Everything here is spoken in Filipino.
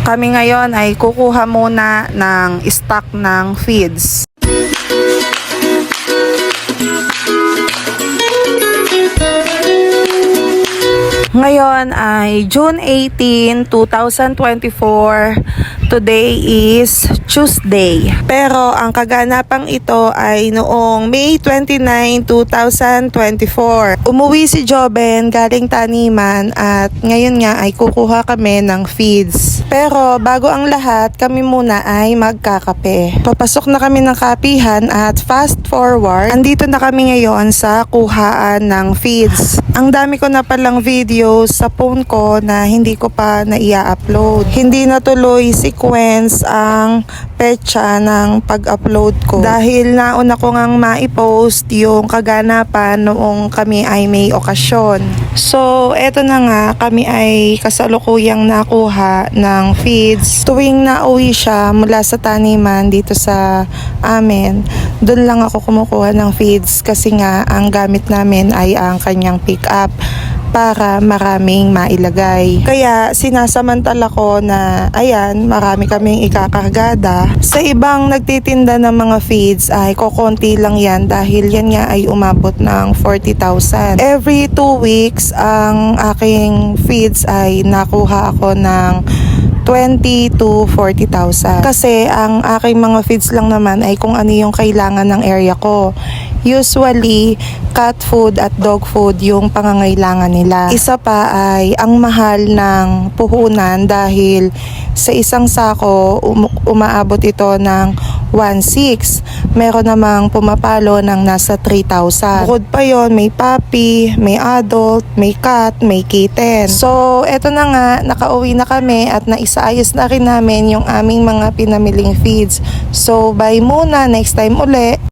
Kami ngayon ay kukuha muna ng stock ng feeds. Ngayon ay June 18, 2024. Today is Tuesday. Pero ang kaganapang ito ay noong May 29, 2024. Umuwi si Joben galing taniman at ngayon nga ay kukuha kami ng feeds. Pero bago ang lahat, kami muna ay magkakape. Papasok na kami ng kapihan at fast forward, andito na kami ngayon sa kuhaan ng feeds. Ang dami ko na palang videos sa phone ko na hindi ko pa na-upload. Hindi natuloy sequence ang petsa ng pag-upload ko dahil nauna ko ngang ma-post yung kaganapan noong kami ay may okasyon. So, eto na nga, kami ay kasalukuyang nakuha ng feeds. Tuwing nauwi siya mula sa taniman dito sa amin, doon lang ako kumukuha ng feeds kasi nga ang gamit namin ay ang kanyang pick-up para maraming mailagay. Kaya sinasamantala ko na ayan, marami kaming ikakargada. Sa ibang nagtitinda ng mga feeds ay kokonti lang yan dahil yan nga ay umabot ng 40,000. Every 2 weeks ang aking feeds ay nakuha ako ng 20 to 40,000. Kasi ang aking mga feeds lang naman ay kung ano yung kailangan ng area ko. Usually, cat food at dog food yung pangangailangan nila. Isa pa ay ang mahal ng puhunan dahil sa isang sako umaabot ito ng 1,600. Meron namang pumapalo ng nasa 3,000. Bukod pa yon, may puppy, may adult, may cat, may kitten. So, eto na nga, nakauwi na kami at naisaayos na rin namin yung aming mga pinamiling feeds. So, bye muna. Next time uli.